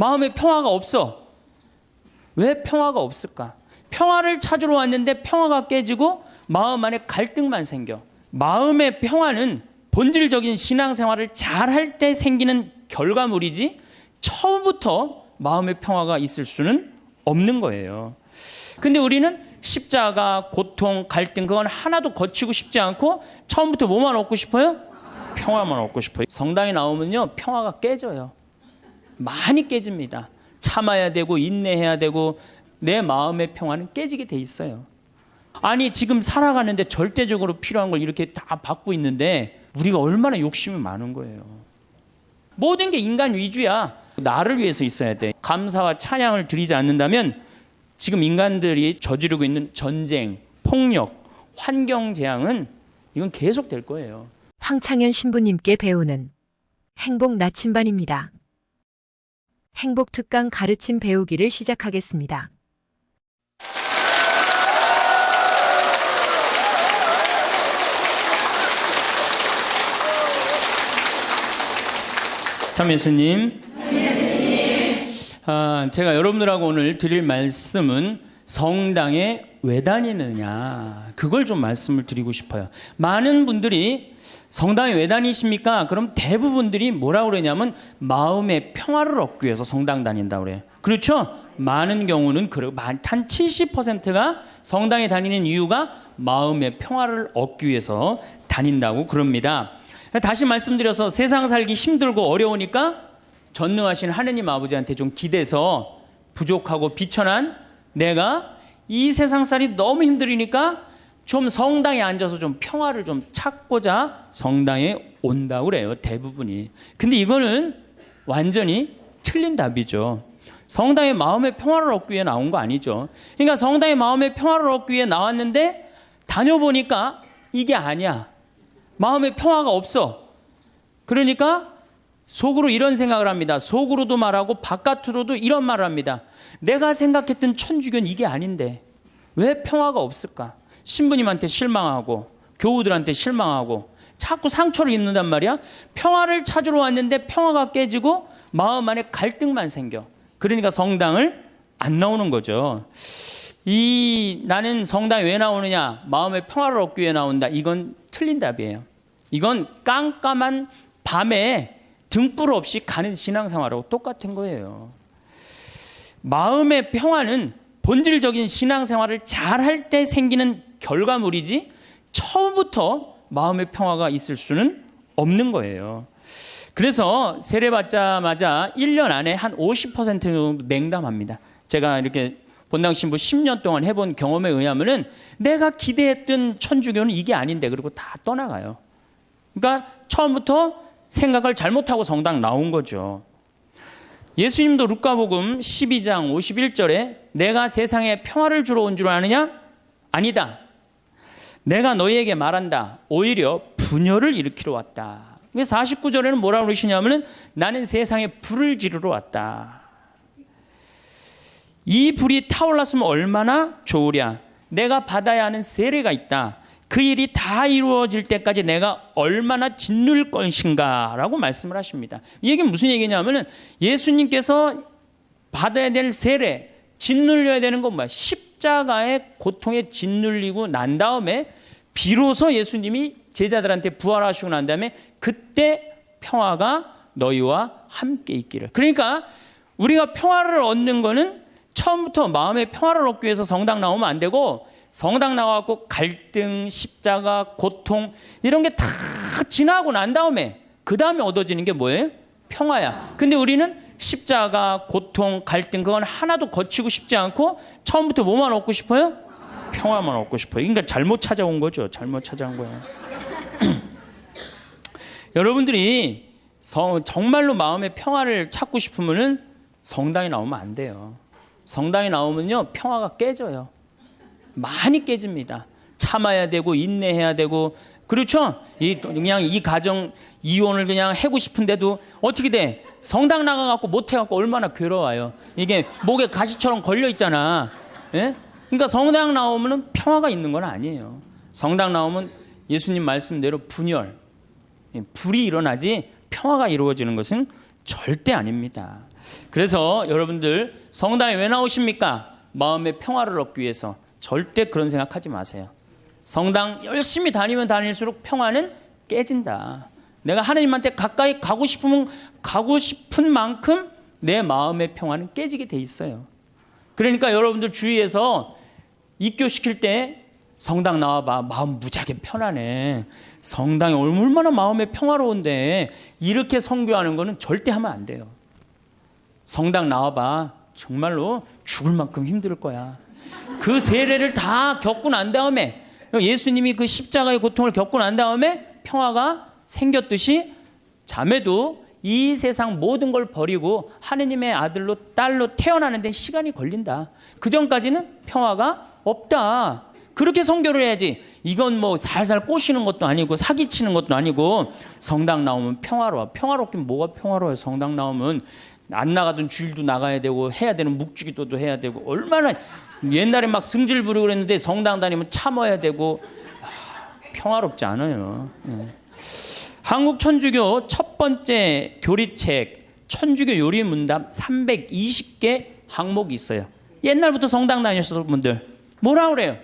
마음에 평화가 없어. 왜 평화가 없을까? 평화를 찾으러 왔는데 평화가 깨지고 마음 안에 갈등만 생겨. 마음의 평화는 본질적인 신앙생활을 잘할 때 생기는 결과물이지 처음부터 마음의 평화가 있을 수는 없는 거예요. 근데 우리는 십자가, 고통, 갈등 그건 하나도 거치고 싶지 않고 처음부터 뭐만 얻고 싶어요? 평화만 얻고 싶어요. 성당에 나오면요 평화가 깨져요. 많이 깨집니다. 참아야 되고 인내해야 되고 내 마음의 평화는 깨지게 돼 있어요. 아니 지금 살아가는데 절대적으로 필요한 걸 이렇게 다 받고 있는데 우리가 얼마나 욕심이 많은 거예요. 모든 게 인간 위주야. 나를 위해서 있어야 돼. 감사와 찬양을 드리지 않는다면 지금 인간들이 저지르고 있는 전쟁, 폭력, 환경 재앙은 이건 계속 될 거예요. 황창현 신부님께 배우는 행복 나침반입니다. 행복 특강 가르침 배우기를 시작하겠습니다. 참 예수님. 제가 여러분들하고 오늘 드릴 말씀은 성당에 왜 다니느냐 그걸 좀 말씀을 드리고 싶어요. 많은 분들이 성당에 왜 다니십니까? 그럼 대부분들이 뭐라고 그러냐면 마음의 평화를 얻기 위해서 성당 다닌다고 그래요. 그렇죠? 많은 경우는 한 70%가 성당에 다니는 이유가 마음의 평화를 얻기 위해서 다닌다고 그럽니다. 다시 말씀드려서 세상 살기 힘들고 어려우니까 전능하신 하느님 아버지한테 좀 기대서 부족하고 비천한 내가 이 세상살이 너무 힘들으니까 좀 성당에 앉아서 좀 평화를 좀 찾고자 성당에 온다고 그래요. 대부분이. 근데 이거는 완전히 틀린 답이죠. 성당에 마음의 평화를 얻기 위해 나온 거 아니죠. 그러니까 성당에 마음의 평화를 얻기 위해 나왔는데 다녀보니까 이게 아니야. 마음의 평화가 없어. 그러니까 속으로 이런 생각을 합니다. 속으로도 말하고 바깥으로도 이런 말을 합니다. 내가 생각했던 천주교는 이게 아닌데 왜 평화가 없을까? 신부님한테 실망하고 교우들한테 실망하고 자꾸 상처를 입는단 말이야. 평화를 찾으러 왔는데 평화가 깨지고 마음 안에 갈등만 생겨. 그러니까 성당을 안 나오는 거죠. 나는 성당에 왜 나오느냐? 마음의 평화를 얻기 위해 나온다. 이건 틀린 답이에요. 이건 깜깜한 밤에 등불 없이 가는 신앙생활하고 똑같은 거예요. 마음의 평화는 본질적인 신앙생활을 잘할 때 생기는 결과물이지 처음부터 마음의 평화가 있을 수는 없는 거예요. 그래서 세례 받자마자 1년 안에 한 50% 정도 냉담합니다. 제가 이렇게 본당 신부 10년 동안 해본 경험에 의하면은 내가 기대했던 천주교는 이게 아닌데 그리고 다 떠나가요. 그러니까 처음부터 생각을 잘못하고 성당 나온 거죠. 예수님도 루카복음 12장 51절에 내가 세상에 평화를 주러 온 줄 아느냐? 아니다. 내가 너희에게 말한다. 오히려 분열을 일으키러 왔다. 49절에는 뭐라고 그러시냐면은 나는 세상에 불을 지르러 왔다. 이 불이 타올랐으면 얼마나 좋으랴. 내가 받아야 하는 세례가 있다. 그 일이 다 이루어질 때까지 내가 얼마나 짓눌 것인가 라고 말씀을 하십니다. 이 얘기는 무슨 얘기냐면 예수님께서 받아야 될 세례, 짓눌려야 되는 건 뭐야? 십자가의 고통에 짓눌리고 난 다음에 비로소 예수님이 제자들한테 부활하시고 난 다음에 그때 평화가 너희와 함께 있기를. 그러니까 우리가 평화를 얻는 거는 처음부터 마음의 평화를 얻기 위해서 성당 나오면 안 되고 성당 나와갖고 갈등, 십자가, 고통 이런 게 다 지나고 난 다음에 그 다음에 얻어지는 게 뭐예요? 평화야. 근데 우리는 십자가, 고통, 갈등 그건 하나도 거치고 싶지 않고 처음부터 뭐만 얻고 싶어요? 평화만 얻고 싶어요. 그러니까 잘못 찾아온 거죠. 잘못 찾아온 거예요. 여러분들이 정말로 마음의 평화를 찾고 싶으면은 성당에 나오면 안 돼요. 성당에 나오면요 평화가 깨져요. 많이 깨집니다. 참아야 되고 인내해야 되고 그렇죠? 그냥 이 가정 이혼을 그냥 하고 싶은데도 어떻게 돼? 성당 나가갖고 못해갖고 얼마나 괴로워요. 이게 목에 가시처럼 걸려 있잖아. 예? 그러니까 성당 나오면은 평화가 있는 건 아니에요. 성당 나오면 예수님 말씀대로 불이 일어나지 평화가 이루어지는 것은 절대 아닙니다. 그래서 여러분들 성당에 왜 나오십니까? 마음의 평화를 얻기 위해서. 절대 그런 생각하지 마세요. 성당 열심히 다니면 다닐수록 평화는 깨진다. 내가 하나님한테 가까이 가고 싶으면 가고 싶은 만큼 내 마음의 평화는 깨지게 돼 있어요. 그러니까 여러분들 주위에서 입교시킬 때 성당 나와봐. 마음 무지하게 편하네. 성당이 얼마나 마음이 평화로운데 이렇게 선교하는 거는 절대 하면 안 돼요. 성당 나와봐. 정말로 죽을 만큼 힘들 거야. 그 세례를 다 겪고 난 다음에 예수님이 그 십자가의 고통을 겪고 난 다음에 평화가 생겼듯이 자매도 이 세상 모든 걸 버리고 하느님의 아들로 딸로 태어나는 데 시간이 걸린다. 그 전까지는 평화가 없다. 그렇게 선교를 해야지. 이건 뭐 살살 꼬시는 것도 아니고 사기치는 것도 아니고 성당 나오면 평화로워. 평화롭긴 뭐가 평화로워요. 성당 나오면 안 나가던 주일도 나가야 되고 해야 되는 묵주기도도 해야 되고 얼마나 옛날에 막 승질 부르고 그랬는데 성당 다니면 참아야 되고 평화롭지 않아요. 한국 천주교 첫 번째 교리책 천주교 요리 문답 320개 항목이 있어요. 옛날부터 성당 다니셨던 분들 뭐라 그래요?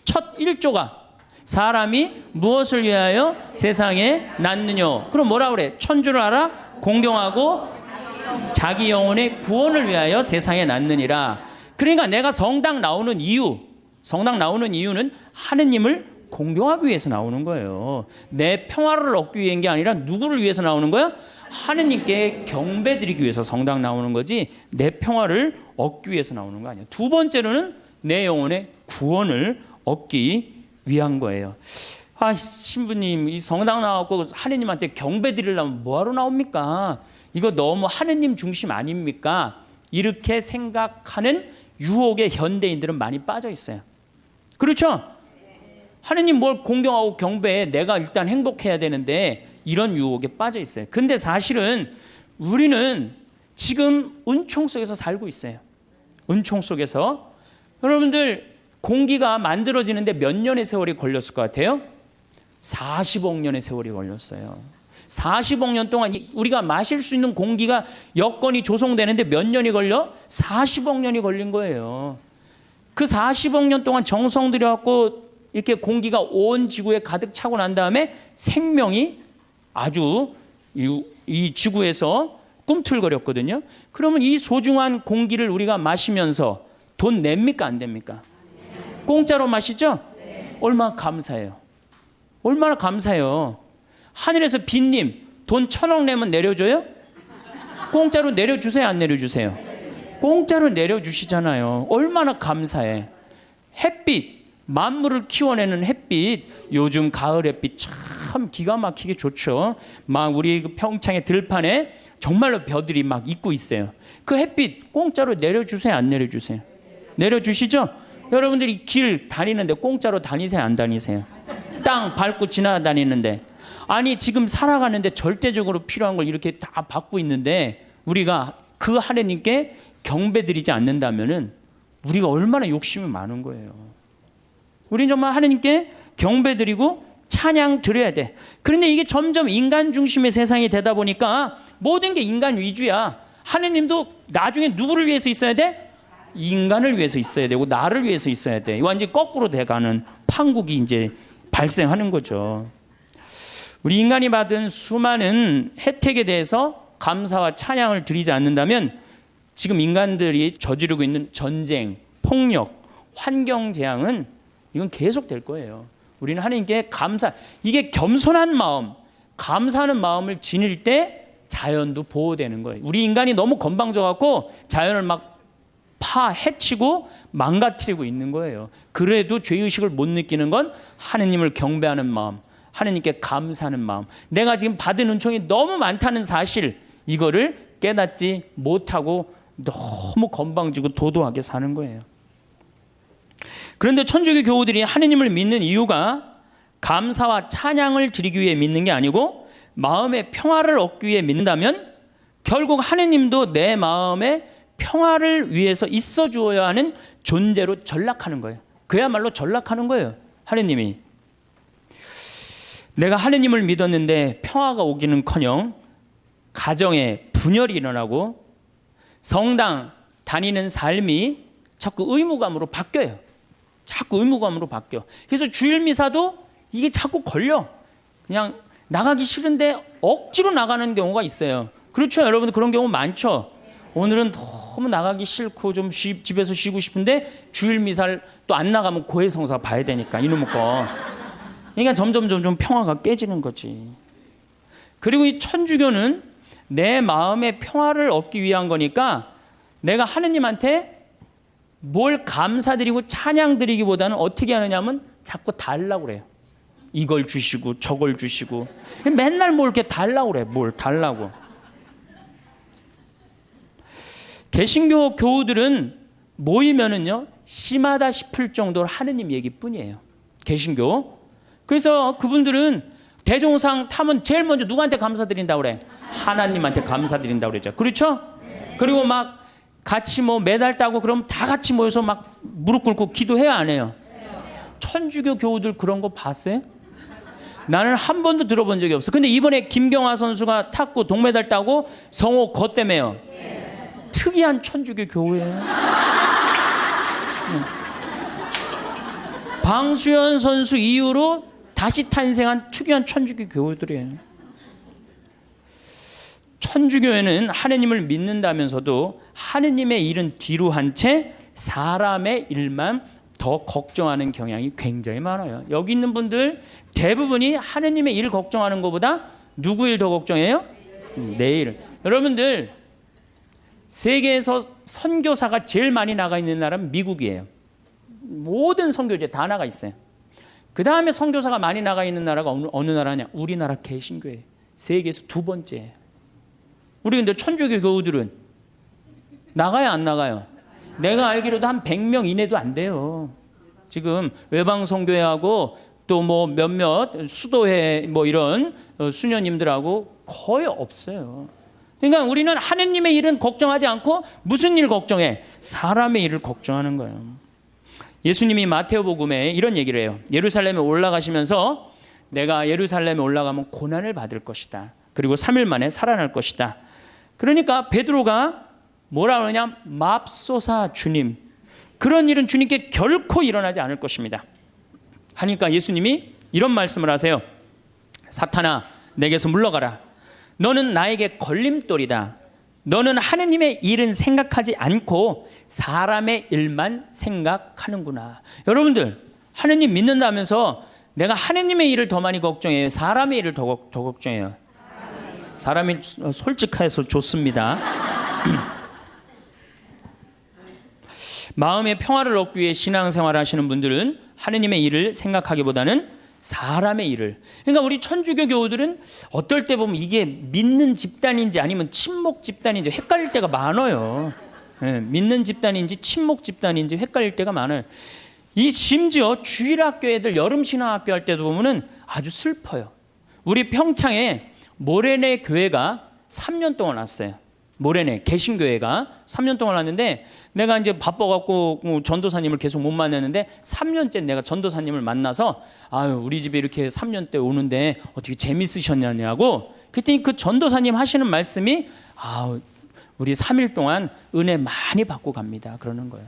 첫 1조가 사람이 무엇을 위하여 세상에 낳느뇨. 그럼 뭐라 그래? 천주를 알아? 공경하고 자기 영혼의 구원을 위하여 세상에 낳느니라. 그러니까 내가 성당 나오는 이유는 하느님을 공경하기 위해서 나오는 거예요. 내 평화를 얻기 위한 게 아니라 누구를 위해서 나오는 거야? 하느님께 경배드리기 위해서 성당 나오는 거지 내 평화를 얻기 위해서 나오는 거 아니에요. 두 번째로는 내 영혼의 구원을 얻기 위한 거예요. 아, 신부님 이 성당 나왔고 하느님한테 경배드리려면 뭐하러 나옵니까? 이거 너무 하느님 중심 아닙니까? 이렇게 생각하는 유혹에 현대인들은 많이 빠져 있어요. 그렇죠? 하느님 뭘 공경하고 경배해. 내가 일단 행복해야 되는데 이런 유혹에 빠져 있어요. 근데 사실은 우리는 지금 은총 속에서 살고 있어요. 은총 속에서. 여러분들 공기가 만들어지는데 몇 년의 세월이 걸렸을 것 같아요? 40억 년의 세월이 걸렸어요. 40억 년 동안 우리가 마실 수 있는 공기가 여건이 조성되는데 몇 년이 걸려? 40억 년이 걸린 거예요. 그 40억 년 동안 정성 들여갖고 이렇게 공기가 온 지구에 가득 차고 난 다음에 생명이 아주 이 지구에서 꿈틀거렸거든요. 그러면 이 소중한 공기를 우리가 마시면서 돈 냅니까 안 됩니까? 공짜로 마시죠? 얼마나 감사해요. 얼마나 감사해요. 하늘에서 빈님 돈 1,000억 내면 내려줘요? 공짜로 내려주세요 안 내려주세요? 공짜로 내려주시잖아요. 얼마나 감사해. 햇빛 만물을 키워내는 햇빛 요즘 가을 햇빛 참 기가 막히게 좋죠. 막 우리 평창의 들판에 정말로 벼들이 막 있고 있어요. 그 햇빛 공짜로 내려주세요 안 내려주세요? 내려주시죠? 여러분들이 길 다니는데 공짜로 다니세요 안 다니세요? 땅 밟고 지나다니는데 아니 지금 살아가는데 절대적으로 필요한 걸 이렇게 다 받고 있는데 우리가 그 하느님께 경배드리지 않는다면은 우리가 얼마나 욕심이 많은 거예요. 우리는 정말 하느님께 경배드리고 찬양 드려야 돼. 그런데 이게 점점 인간 중심의 세상이 되다 보니까 모든 게 인간 위주야. 하느님도 나중에 누구를 위해서 있어야 돼? 인간을 위해서 있어야 되고 나를 위해서 있어야 돼. 완전히 거꾸로 돼가는 판국이 이제 발생하는 거죠. 우리 인간이 받은 수많은 혜택에 대해서 감사와 찬양을 드리지 않는다면 지금 인간들이 저지르고 있는 전쟁, 폭력, 환경 재앙은 이건 계속 될 거예요. 우리는 하나님께 이게 겸손한 마음, 감사하는 마음을 지닐 때 자연도 보호되는 거예요. 우리 인간이 너무 건방져갖고 자연을 막 해치고 망가뜨리고 있는 거예요. 그래도 죄의식을 못 느끼는 건 하느님을 경배하는 마음, 하느님께 감사하는 마음. 내가 지금 받은 은총이 너무 많다는 사실, 이거를 깨닫지 못하고 너무 건방지고 도도하게 사는 거예요. 그런데 천주교 교우들이 하느님을 믿는 이유가 감사와 찬양을 드리기 위해 믿는 게 아니고 마음의 평화를 얻기 위해 믿는다면 결국 하느님도 내 마음의 평화를 위해서 있어 주어야 하는 존재로 전락하는 거예요. 그야말로 전락하는 거예요. 하느님이. 내가 하느님을 믿었는데 평화가 오기는커녕 가정에 분열이 일어나고 성당 다니는 삶이 자꾸 의무감으로 바뀌어요. 자꾸 의무감으로 바뀌어. 그래서 주일 미사도 이게 자꾸 걸려. 그냥 나가기 싫은데 억지로 나가는 경우가 있어요. 그렇죠, 여러분들 그런 경우 많죠. 오늘은 너무 나가기 싫고 좀 집에서 쉬고 싶은데 주일 미사를 또 안 나가면 고해성사 봐야 되니까 이놈의 거. 그러니까 점점 평화가 깨지는 거지. 그리고 이 천주교는 내 마음의 평화를 얻기 위한 거니까 내가 하느님한테 뭘 감사드리고 찬양드리기보다는 어떻게 하느냐면 자꾸 달라고 그래요. 이걸 주시고 저걸 주시고 맨날 뭘 이렇게 달라고 그래. 뭘 달라고. 개신교 교우들은 모이면은요 심하다 싶을 정도로 하느님 얘기뿐이에요. 개신교. 그래서 그분들은 대종상 타면 제일 먼저 누구한테 감사드린다고 그래? 하나님한테 감사드린다고 그러죠. 그렇죠? 그리고 막 같이 뭐 메달 따고 그럼 다 같이 모여서 막 무릎 꿇고 기도해야 안 해요? 천주교 교우들 그런 거 봤어요? 나는 한 번도 들어본 적이 없어. 근데 이번에 김경화 선수가 탔고 동메달 따고 성호 거 때문에요. 특이한 천주교 교우예요. 방수현 선수 이후로 다시 탄생한 특이한 천주교 교우들이에요. 천주교회는 하느님을 믿는다면서도 하느님의 일은 뒤로 한 채 사람의 일만 더 걱정하는 경향이 굉장히 많아요. 여기 있는 분들 대부분이 하느님의 일 걱정하는 것보다 누구 일 더 걱정해요? 내 일. 여러분들 세계에서 선교사가 제일 많이 나가 있는 나라는 미국이에요. 모든 선교제 다 나가 있어요. 그 다음에 선교사가 많이 나가 있는 나라가 어느 나라냐? 우리나라 개신교예요. 세계에서 두 번째예요. 우리 근데 천주교 교우들은 나가요, 안 나가요? 내가 알기로도 한 100명 이내도 안 돼요. 지금 외방 선교회하고 또 뭐 몇몇 수도회 뭐 이런 수녀님들하고 거의 없어요. 그러니까 우리는 하느님의 일은 걱정하지 않고 무슨 일 걱정해? 사람의 일을 걱정하는 거예요. 예수님이 마태오복음에 이런 얘기를 해요. 예루살렘에 올라가시면서 내가 예루살렘에 올라가면 고난을 받을 것이다. 그리고 3일 만에 살아날 것이다. 그러니까 베드로가 뭐라 그러냐? 맙소사 주님. 그런 일은 주님께 결코 일어나지 않을 것입니다. 하니까 예수님이 이런 말씀을 하세요. 사탄아, 내게서 물러가라. 너는 나에게 걸림돌이다. 너는 하느님의 일은 생각하지 않고 사람의 일만 생각하는구나. 여러분들 하느님 믿는다면서 내가 하느님의 일을 더 많이 걱정해요? 사람의 일을 더 걱정해요? 사람이 솔직해서 좋습니다. 마음의 평화를 얻기 위해 신앙생활을 하시는 분들은 하느님의 일을 생각하기보다는 사람의 일을. 그러니까 우리 천주교 교우들은 어떨 때 보면 이게 믿는 집단인지 아니면 친목 집단인지 헷갈릴 때가 많아요. 믿는 집단인지 친목 집단인지 헷갈릴 때가 많아요. 이 심지어 주일학교 애들 여름 신앙학교 할 때도 보면은 아주 슬퍼요. 우리 평창에 모래내 교회가 3년 동안 왔어요. 모래내 개신교회가 3년 동안 왔는데 내가 이제 바빠갖고 전도사님을 계속 못 만났는데 3년째 내가 전도사님을 만나서 아유 우리 집에 이렇게 3년 때 오는데 어떻게 재밌으셨냐고 그랬더니 그 전도사님 하시는 말씀이 아 우리 3일 동안 은혜 많이 받고 갑니다 그러는 거예요.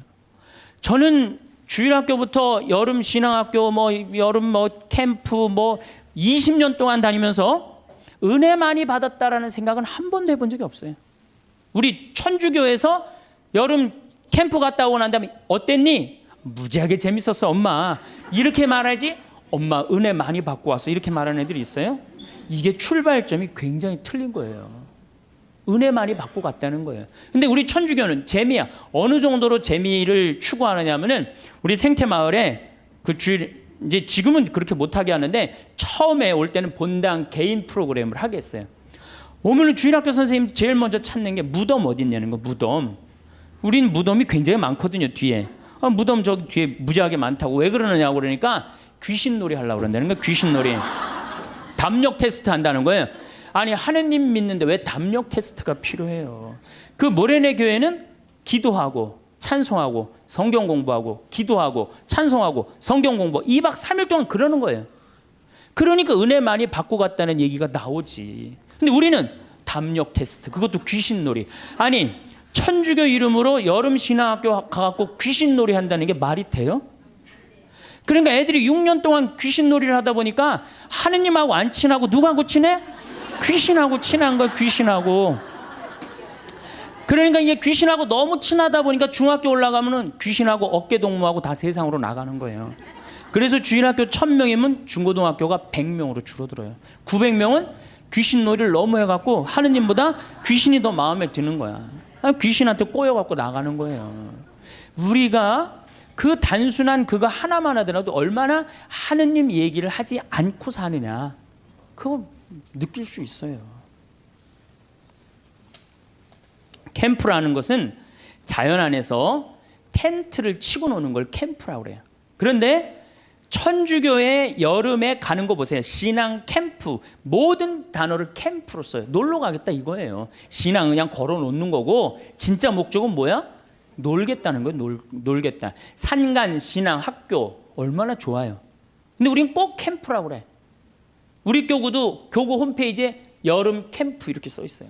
저는 주일학교부터 여름 신앙학교 뭐 여름 뭐 캠프 뭐 20년 동안 다니면서 은혜 많이 받았다라는 생각은 한 번도 해본 적이 없어요. 우리 천주교에서 여름 캠프 갔다 오고 난 다음에 어땠니? 무지하게 재밌었어 엄마. 이렇게 말하지 엄마 은혜 많이 받고 왔어 이렇게 말하는 애들이 있어요. 이게 출발점이 굉장히 틀린 거예요. 은혜 많이 받고 갔다는 거예요. 근데 우리 천주교는 재미야. 어느 정도로 재미를 추구하느냐면은 우리 생태마을에 그 주일 이제 지금은 그렇게 못하게 하는데 처음에 올 때는 본당 개인 프로그램을 하겠어요. 오늘 주일학교 선생님 제일 먼저 찾는 게 무덤 어디 있냐는 거. 무덤. 우린 무덤이 굉장히 많거든요 뒤에. 무덤 저기 뒤에 무지하게 많다고. 왜 그러느냐고 그러니까 귀신놀이 하려고 그런다는 거예요. 귀신놀이. 담력 테스트 한다는 거예요. 아니 하느님 믿는데 왜 담력 테스트가 필요해요. 그 모래내 교회는 기도하고 찬송하고 성경 공부하고 기도하고 찬송하고 성경 공부 2박 3일 동안 그러는 거예요. 그러니까 은혜 많이 받고 갔다는 얘기가 나오지. 근데 우리는 담력 테스트 그것도 귀신놀이. 아니 천주교 이름으로 여름 신앙학교 가갖고 귀신놀이 한다는 게 말이 돼요? 그러니까 애들이 6년 동안 귀신놀이를 하다 보니까 하느님하고 안 친하고 누구하고 친해? 귀신하고 친한 거야, 귀신하고. 그러니까 이게 귀신하고 너무 친하다 보니까 중학교 올라가면은 귀신하고 어깨동무하고 다 세상으로 나가는 거예요. 그래서 주일학교 1000명이면 중고등학교가 100명으로 줄어들어요. 900명은 귀신놀이를 너무 해갖고 하느님보다 귀신이 더 마음에 드는 거야. 귀신한테 꼬여갖고 나가는 거예요. 우리가 그 단순한 그거 하나만 하더라도 얼마나 하느님 얘기를 하지 않고 사느냐, 그거 느낄 수 있어요. 캠프라는 것은 자연 안에서 텐트를 치고 노는 걸 캠프라고 그래요. 그런데 천주교의 여름에 가는 거 보세요. 신앙 캠프, 모든 단어를 캠프로 써요. 놀러 가겠다 이거예요. 신앙 그냥 걸어 놓는 거고 진짜 목적은 뭐야? 놀겠다는 거예요. 놀겠다. 산간 신앙 학교 얼마나 좋아요. 근데 우린 꼭 캠프라고 그래. 우리 교구도 교구 홈페이지에 여름 캠프 이렇게 써 있어요.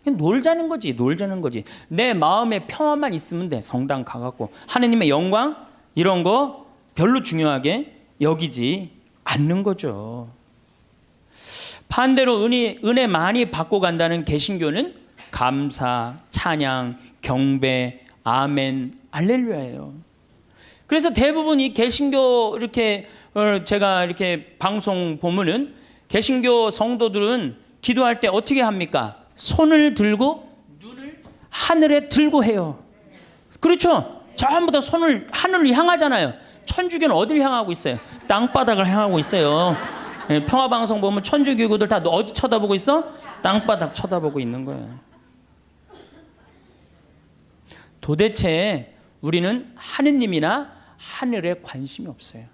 그냥 놀자는 거지, 놀자는 거지. 내 마음의 평화만 있으면 돼. 성당 가갖고 하느님의 영광 이런 거 별로 중요하게 여기지 않는 거죠. 반대로 은혜 많이 받고 간다는 개신교는 감사, 찬양, 경배, 아멘, 알렐루야예요. 그래서 대부분 이 개신교 이렇게 제가 이렇게 방송 보면은 개신교 성도들은 기도할 때 어떻게 합니까? 손을 들고 눈을 하늘에 들고 해요. 그렇죠? 전부 다 손을 하늘을 향하잖아요. 천주교는 어디를 향하고 있어요? 땅바닥을 향하고 있어요. 평화방송 보면 천주교구들 다 어디 쳐다보고 있어? 땅바닥 쳐다보고 있는 거예요. 도대체 우리는 하느님이나 하늘에 관심이 없어요.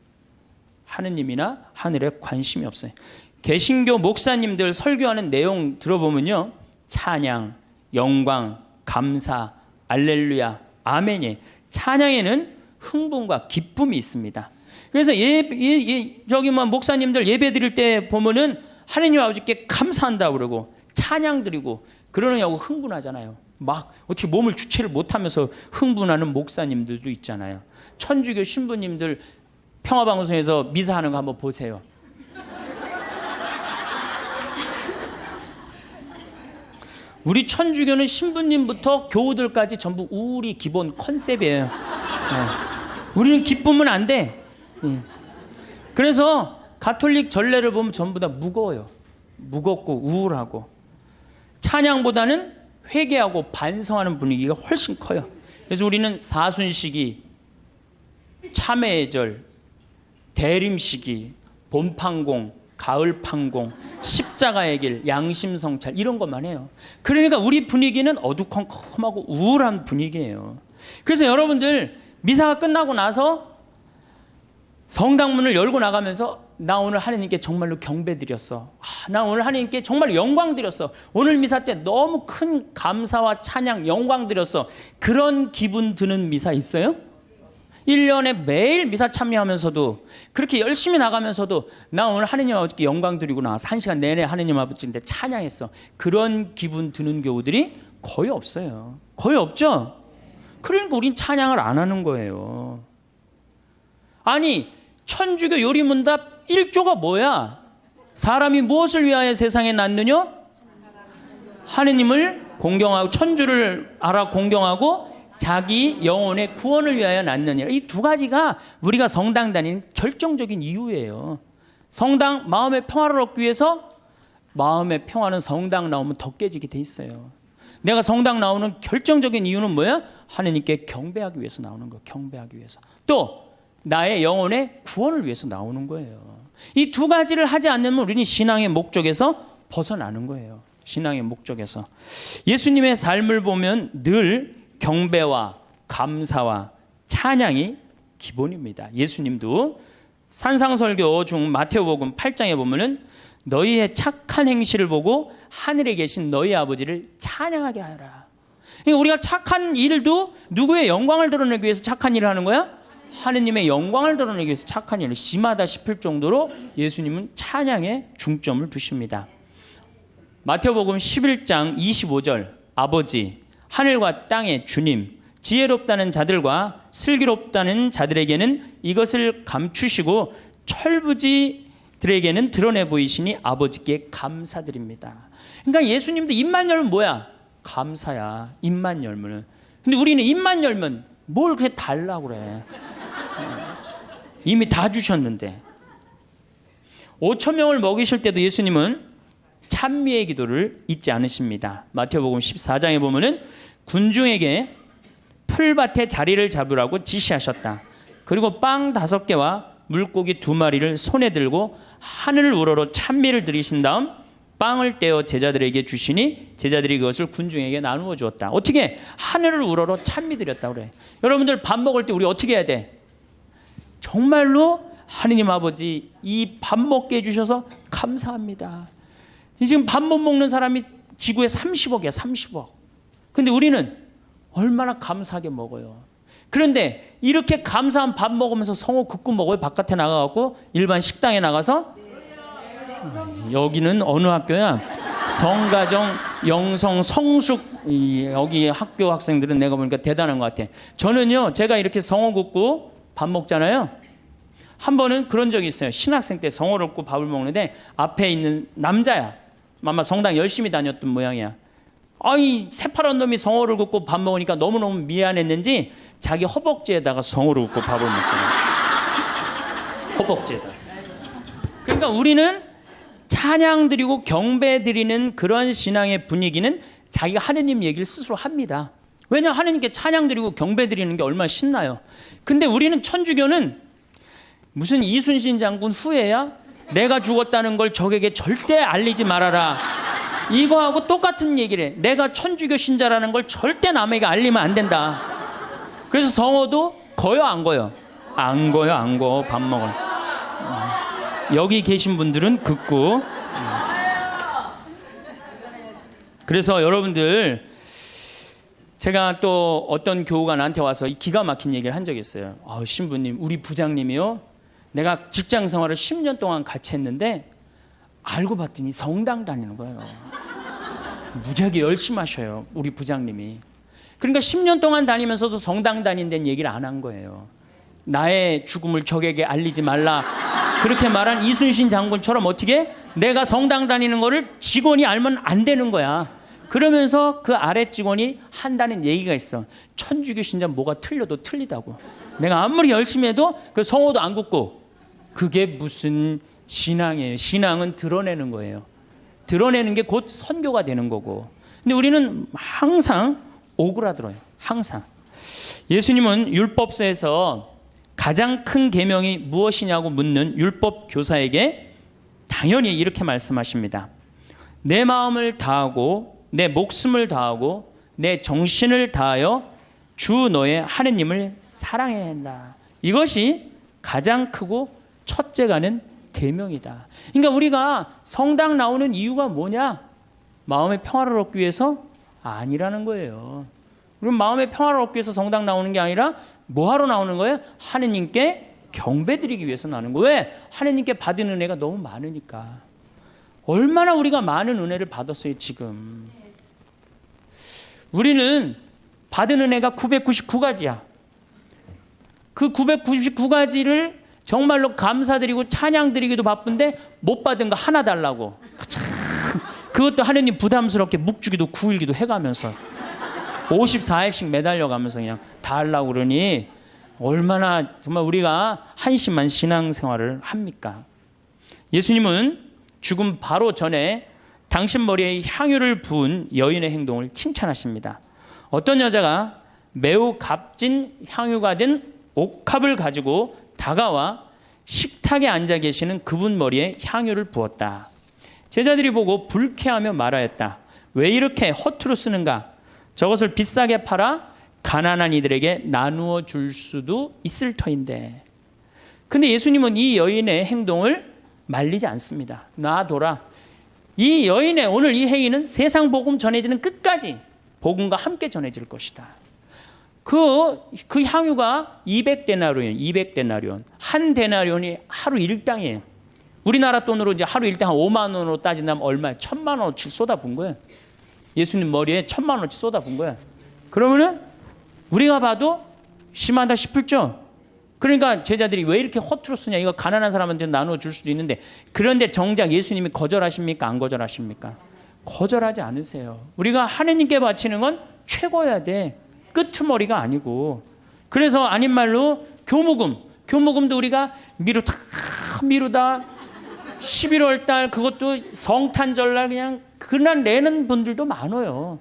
하느님이나 하늘에 관심이 없어요. 개신교 목사님들 설교하는 내용 들어보면요, 찬양, 영광, 감사, 알렐루야, 아멘이. 찬양에는 흥분과 기쁨이 있습니다. 그래서 저기 목사님들 예배 드릴 때 보면은 하느님 아버지께 감사한다 그러고 찬양 드리고 그러느냐고 흥분하잖아요. 막 어떻게 몸을 주체를 못하면서 흥분하는 목사님들도 있잖아요. 천주교 신부님들 평화방송에서 미사하는 거 한번 보세요. 우리 천주교는 신부님부터 교우들까지 전부 우리 기본 컨셉이에요. 우리는 기쁘면 안 돼. 그래서 가톨릭 전례를 보면 전부 다 무거워요. 무겁고 우울하고. 찬양보다는 회개하고 반성하는 분위기가 훨씬 커요. 그래서 우리는 사순시기, 참회의 절, 대림시기, 봄판공, 가을판공, 십자가의 길, 양심성찰 이런 것만 해요. 그러니까 우리 분위기는 어두컴컴하고 우울한 분위기예요. 그래서 여러분들 미사가 끝나고 나서 성당문을 열고 나가면서 나 오늘 하느님께 정말로 경배 드렸어. 나 오늘 하느님께 정말 영광 드렸어. 오늘 미사 때 너무 큰 감사와 찬양, 영광 드렸어. 그런 기분 드는 미사 있어요? 1년에 매일 미사 참여하면서도 그렇게 열심히 나가면서도 나 오늘 하느님 아버지께 영광 드리고 나와서 1시간 내내 하느님 아버지인데 찬양했어. 그런 기분 드는 교우들이 거의 없어요. 거의 없죠? 그러니까 우린 찬양을 안 하는 거예요. 아니 천주교 요리문답 1조가 뭐야? 사람이 무엇을 위하여 세상에 났느냐? 하느님을 공경하고 천주를 알아 공경하고 자기 영혼의 구원을 위하여 낳느니라. 이 두 가지가 우리가 성당 다니는 결정적인 이유예요. 성당 마음의 평화를 얻기 위해서 마음의 평화는 성당 나오면 더 깨지게 돼 있어요. 내가 성당 나오는 결정적인 이유는 뭐야? 하느님께 경배하기 위해서 나오는 거. 경배하기 위해서. 또 나의 영혼의 구원을 위해서 나오는 거예요. 이 두 가지를 하지 않으면 우리는 신앙의 목적에서 벗어나는 거예요. 신앙의 목적에서. 예수님의 삶을 보면 늘 경배와 감사와 찬양이 기본입니다. 예수님도 산상설교 중 마태복음 8장에 보면은 너희의 착한 행실을 보고 하늘에 계신 너희 아버지를 찬양하게 하라. 그러니까 우리가 착한 일도 누구의 영광을 드러내기 위해서 착한 일을 하는 거야? 하느님의 영광을 드러내기 위해서 착한 일을 심하다 싶을 정도로 예수님은 찬양에 중점을 두십니다. 마태복음 11장 25절 아버지 하늘과 땅의 주님, 지혜롭다는 자들과 슬기롭다는 자들에게는 이것을 감추시고 철부지들에게는 드러내 보이시니 아버지께 감사드립니다. 그러니까 예수님도 입만 열면 뭐야? 감사야. 입만 열면. 근데 우리는 입만 열면 뭘 그렇게 달라고 그래. 이미 다 주셨는데. 5천 명을 먹이실 때도 예수님은 찬미의 기도를 잊지 않으십니다. 마태복음 14장에 보면은 군중에게 풀밭에 자리를 잡으라고 지시하셨다. 그리고 빵 5개와 물고기 2마리를 손에 들고 하늘을 우러러 찬미를 드리신 다음 빵을 떼어 제자들에게 주시니 제자들이 그것을 군중에게 나누어 주었다. 어떻게? 하늘을 우러러 찬미 드렸다 그래. 여러분들 밥 먹을 때 우리 어떻게 해야 돼? 정말로 하느님 아버지 이 밥 먹게 해주셔서 감사합니다. 지금 밥 못 먹는 사람이 지구에 30억이야 30억. 근데 우리는 얼마나 감사하게 먹어요. 그런데 이렇게 감사한 밥 먹으면서 성호 국국 먹어요? 바깥에 나가갖고 일반 식당에 나가서? 여기는 어느 학교야? 성가정, 영성, 성숙 여기 학교 학생들은 내가 보니까 대단한 것 같아. 저는요 제가 이렇게 성호 굽고 밥 먹잖아요. 한 번은 그런 적이 있어요. 신학생 때 성호를 굽고 밥을 먹는데 앞에 있는 남자야. 아마 성당 열심히 다녔던 모양이야. 아이 새파란 놈이 성호를 굽고 밥 먹으니까 너무너무 미안했는지 자기 허벅지에다가 성호를 굽고 밥을 먹더라고요. 허벅지에다. 그러니까 우리는 찬양 드리고 경배 드리는 그런 신앙의 분위기는 자기가 하느님 얘기를 스스로 합니다. 왜냐하면 하느님께 찬양 드리고 경배 드리는 게 얼마나 신나요. 근데 우리는 천주교는 무슨 이순신 장군 후예야? 내가 죽었다는 걸 적에게 절대 알리지 말아라. 이거하고 똑같은 얘기를 해. 내가 천주교 신자라는 걸 절대 남에게 알리면 안 된다. 그래서 성호도 거요 안 거요? 안 거요 안 거. 밥 먹어. 여기 계신 분들은 긋고. 그래서 여러분들 제가 또 어떤 교우가 나한테 와서 기가 막힌 얘기를 한 적이 있어요. 신부님 우리 부장님이요 내가 직장 생활을 10년 동안 같이 했는데 알고 봤더니 성당 다니는 거예요. 무지하게 열심히 하셔요 우리 부장님이. 그러니까 10년 동안 다니면서도 성당 다닌다는 얘기를 안 한 거예요. 나의 죽음을 적에게 알리지 말라 그렇게 말한 이순신 장군처럼 어떻게 내가 성당 다니는 거를 직원이 알면 안 되는 거야. 그러면서 그 아래 직원이 한다는 얘기가 있어. 천주교 신자 뭐가 틀려도 틀리다고. 내가 아무리 열심히 해도 그 성호도 안 굽고. 그게 무슨 신앙이에요. 신앙은 드러내는 거예요. 드러내는 게 곧 선교가 되는 거고. 근데 우리는 항상 오그라들어요. 항상. 예수님은 율법서에서 가장 큰 계명이 무엇이냐고 묻는 율법 교사에게 당연히 이렇게 말씀하십니다. 내 마음을 다하고 내 목숨을 다하고 내 정신을 다하여 주 너의 하느님을 사랑해야 한다. 이것이 가장 크고 첫째가는 계명이다. 그러니까 우리가 성당 나오는 이유가 뭐냐? 마음의 평화를 얻기 위해서? 아니라는 거예요. 그럼 마음의 평화를 얻기 위해서 성당 나오는 게 아니라 뭐하러 나오는 거예요? 하느님께 경배드리기 위해서 나오는 거예요. 왜? 하느님께 받은 은혜가 너무 많으니까. 얼마나 우리가 많은 은혜를 받았어요 지금. 우리는 받은 은혜가 999가지야. 그 999가지를 정말로 감사드리고 찬양드리기도 바쁜데 못 받은 거 하나 달라고. 참, 그것도 하느님 부담스럽게 묵주기도 9일기도 해가면서 54일씩 매달려가면서 그냥 달라고 그러니 얼마나 정말 우리가 한심한 신앙생활을 합니까? 예수님은 죽음 바로 전에 당신 머리에 향유를 부은 여인의 행동을 칭찬하십니다. 어떤 여자가 매우 값진 향유가 된 옥합을 가지고 다가와 식탁에 앉아 계시는 그분 머리에 향유를 부었다. 제자들이 보고 불쾌하며 말하였다. 왜 이렇게 허투루 쓰는가? 저것을 비싸게 팔아 가난한 이들에게 나누어 줄 수도 있을 터인데. 근데 예수님은 이 여인의 행동을 말리지 않습니다. 놔둬라. 이 여인의 오늘 이 행위는 세상 복음 전해지는 끝까지 복음과 함께 전해질 것이다. 그 향유가 200데나리온, 200데나리온. 한 데나리온이 하루 일당이에요. 우리나라 돈으로 이제 하루 일당 한 5만 원으로 따진다면 얼마예요? 1,000만 원어치 쏟아부은 거예요. 예수님 머리에 1,000만 원어치 쏟아부은 거예요. 그러면은 우리가 봐도 심하다 싶을죠. 그러니까 제자들이 왜 이렇게 허투루 쓰냐, 이거 가난한 사람한테 나눠줄 수도 있는데, 그런데 정작 예수님이 거절하십니까? 안 거절하십니까? 거절하지 않으세요. 우리가 하느님께 바치는 건 최고여야 돼. 끄트머리가 아니고. 그래서 아닌 말로 교무금도 우리가 미루다 11월 달 그것도 성탄절날 그냥 그날 내는 분들도 많아요.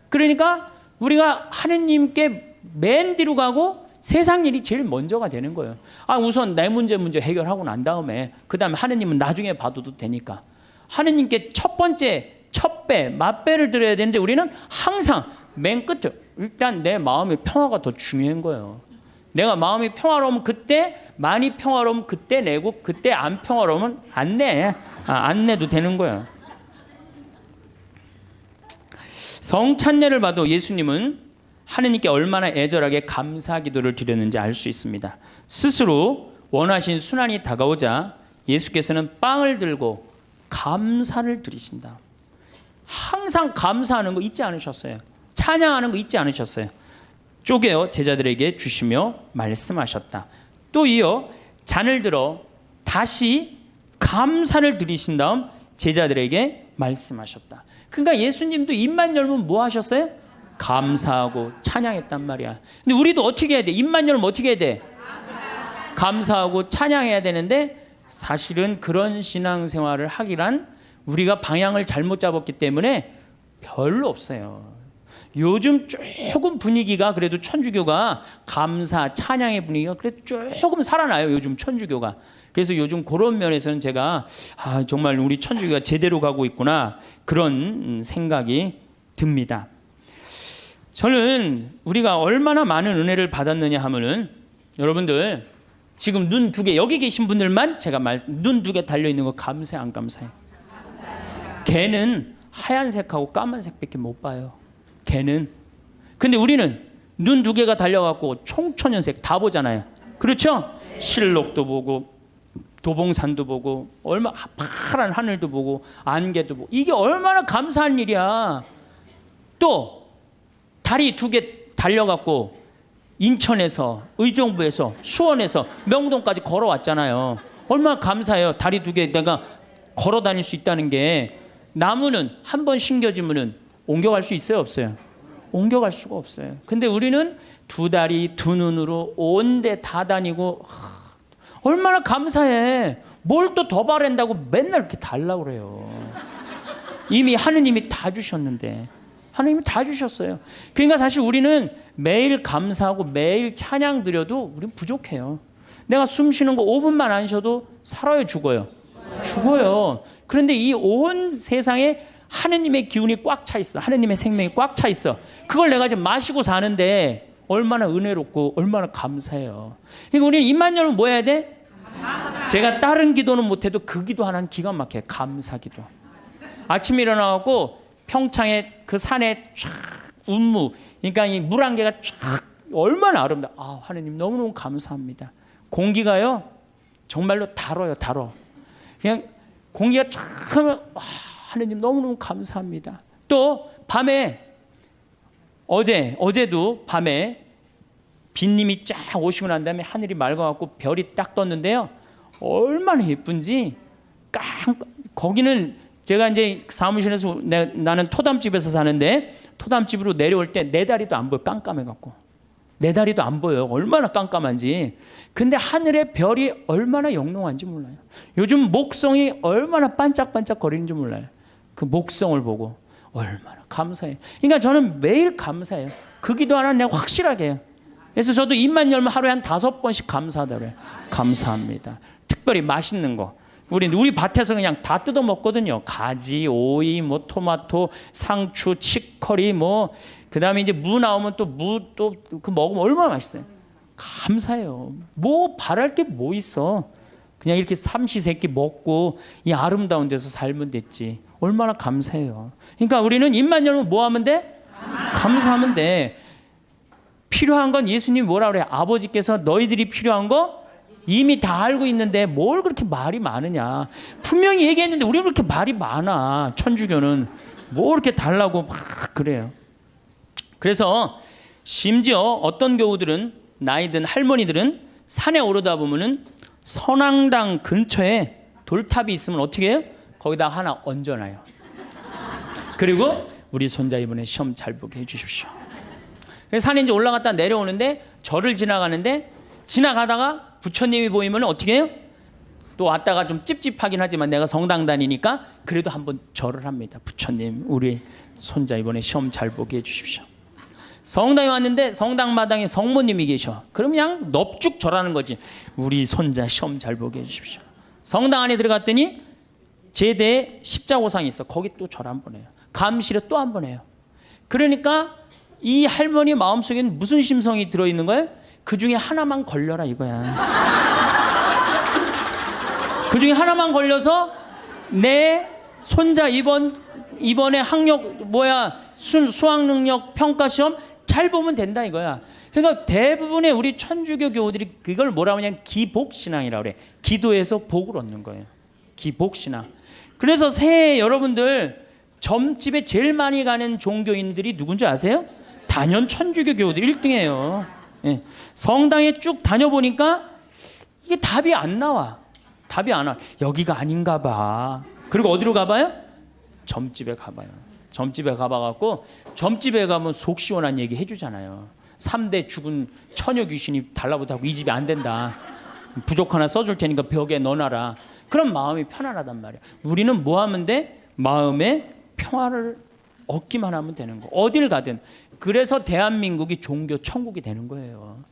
그러니까 우리가 하느님께 맨 뒤로 가고 세상 일이 제일 먼저가 되는 거예요. 우선 내 문제 해결하고 난 다음에 그다음에 하느님은 나중에 봐도 되니까. 하느님께 첫 번째 첫 배, 맛배를 드려야 되는데 우리는 항상 맨 끝에 일단 내 마음의 평화가 더 중요한 거예요. 내가 마음이 평화로우면 그때, 많이 평화로우면 그때 내고, 그때 안 평화로우면 안 내. 안 내도 되는 거예요. 성찬례를 봐도 예수님은 하느님께 얼마나 애절하게 감사 기도를 드렸는지 알 수 있습니다. 스스로 원하신 순환이 다가오자 예수께서는 빵을 들고 감사를 드리신다. 항상 감사하는 거 잊지 않으셨어요. 찬양하는 거 잊지 않으셨어요. 쪼개어 제자들에게 주시며 말씀하셨다. 또 이어 잔을 들어 다시 감사를 드리신 다음 제자들에게 말씀하셨다. 그러니까 예수님도 입만 열면 뭐 하셨어요? 감사하고 찬양했단 말이야. 근데 우리도 어떻게 해야 돼? 입만 열면 어떻게 해야 돼? 감사하고 찬양해야 되는데 사실은 그런 신앙생활을 하기란 우리가 방향을 잘못 잡았기 때문에 별로 없어요. 요즘 조금 분위기가 그래도 천주교가 감사, 찬양의 분위기가 그래도 조금 살아나요. 요즘 천주교가. 그래서 요즘 그런 면에서는 제가 정말 우리 천주교가 제대로 가고 있구나 그런 생각이 듭니다. 저는 우리가 얼마나 많은 은혜를 받았느냐 하면은 여러분들 지금 눈 두 개 여기 계신 분들만 제가 눈 두 개 달려 있는 거 감사해 안 감사해? 걔는 하얀색하고 까만색밖에 못 봐요. 걔는. 근데 우리는 눈 두 개가 달려갖고 총천연색 다 보잖아요. 그렇죠? 실록도 보고 도봉산도 보고 얼마 파란 하늘도 보고 안개도 보고 이게 얼마나 감사한 일이야. 또 다리 두 개 달려갖고 인천에서 의정부에서 수원에서 명동까지 걸어왔잖아요. 얼마나 감사해요. 다리 두 개 내가 걸어 다닐 수 있다는 게. 나무는 한 번 심겨지면은 옮겨갈 수 있어요, 없어요? 옮겨갈 수가 없어요. 근데 우리는 두 다리, 두 눈으로 온 데 다 다니고 얼마나 감사해. 뭘 또 더 바란다고 맨날 이렇게 달라고 그래요. 이미 하느님이 다 주셨는데. 하느님이 다 주셨어요. 그러니까 사실 우리는 매일 감사하고 매일 찬양 드려도 우리는 부족해요. 내가 숨 쉬는 거 5분만 안 쉬어도 살아요, 죽어요? 죽어요. 그런데 이 온 세상에 하느님의 기운이 꽉 차 있어. 하느님의 생명이 꽉 차 있어. 그걸 내가 지금 마시고 사는데 얼마나 은혜롭고 얼마나 감사해요. 그러니까 우리는 입만 열면 뭐 해야 돼? 제가 다른 기도는 못해도 그 기도 하나는 기가 막혀요. 감사 기도. 아침에 일어나고 평창에 그 산에 쫙 운무, 그러니까 이 물안개가 쫙 얼마나 아름다워. 하느님 너무너무 감사합니다. 공기가요 정말로 달아요. 그냥 공기가 쫙 하면 하느님 너무너무 감사합니다. 또 밤에 어제도 밤에 빗님이 쫙 오시고 난 다음에 하늘이 맑아갖고 별이 딱 떴는데요. 얼마나 예쁜지 거기는 제가 이제 사무실에서 나는 토담집에서 사는데 토담집으로 내려올 때 내 다리도 안 보여. 깜깜해갖고 내 다리도 안 보여요. 얼마나 깜깜한지. 근데 하늘의 별이 얼마나 영롱한지 몰라요. 요즘 목성이 얼마나 반짝반짝 거리는지 몰라요. 그 목성을 보고 얼마나 감사해요. 그러니까 저는 매일 감사해요. 그 기도 하나 내가 확실하게 해요. 그래서 저도 입만 열면 하루에 한 5번씩 감사하다고 그래요. 감사합니다. 특별히 맛있는 거. 우리 밭에서 그냥 다 뜯어 먹거든요. 가지, 오이, 뭐 토마토, 상추, 치커리, 뭐 그다음에 이제 무 나오면 또 무 또 그 먹으면 얼마나 맛있어요. 감사해요. 뭐 바랄 게 뭐 있어. 그냥 이렇게 삼시세끼 먹고 이 아름다운 데서 살면 됐지. 얼마나 감사해요. 그러니까 우리는 입만 열면 뭐 하면 돼? 감사하면 돼. 필요한 건 예수님이 뭐라 그래요? 아버지께서 너희들이 필요한 거 이미 다 알고 있는데 뭘 그렇게 말이 많으냐. 분명히 얘기했는데 우리는 그렇게 말이 많아. 천주교는 뭐 이렇게 달라고 막 그래요. 그래서 심지어 어떤 교우들은 나이 든 할머니들은 산에 오르다 보면은 선앙당 근처에 돌탑이 있으면 어떻게 해요? 거기다 하나 얹어놔요. 그리고 우리 손자 이번에 시험 잘 보게 해주십시오. 산에 이제 올라갔다 내려오는데 절을 지나가는데 지나가다가 부처님이 보이면 어떻게 해요? 또 왔다가 좀 찝찝하긴 하지만 내가 성당 다니니까 그래도 한번 절을 합니다. 부처님 우리 손자 이번에 시험 잘 보게 해주십시오. 성당에 왔는데 성당 마당에 성모님이 계셔. 그럼 그냥 넙죽 절하는 거지. 우리 손자 시험 잘 보게 해주십시오. 성당 안에 들어갔더니 제대에 십자고상이 있어. 거기 또 절 한 번 해요. 감실에 또 한 번 해요. 그러니까 이 할머니 마음속에는 무슨 심성이 들어있는 거예요? 그 중에 하나만 걸려라 이거야. 그 중에 하나만 걸려서 내 손자 이번에 학력 수학 능력 평가 시험 잘 보면 된다 이거야. 그러니까 대부분의 우리 천주교 교우들이 그걸 뭐라고 하냐면 기복신앙이라고 그래. 기도해서 복을 얻는 거예요. 기복신앙. 그래서 새해 여러분들 점집에 제일 많이 가는 종교인들이 누군지 아세요? 단연 천주교 교우들 1등이에요. 예. 성당에 쭉 다녀보니까 이게 답이 안 나와. 답이 안 와. 여기가 아닌가 봐. 그리고 어디로 가봐요? 점집에 가봐요. 점집에 가봐갖고 점집에 가면 속 시원한 얘기 해주잖아요. 3대 죽은 처녀 귀신이 달라붙하고 이 집이 안 된다. 부족 하나 써줄 테니까 벽에 넣어놔라. 그럼 마음이 편안하단 말이야. 우리는 뭐 하면 돼? 마음의 평화를 얻기만 하면 되는 거. 어딜 가든. 그래서 대한민국이 종교 천국이 되는 거예요.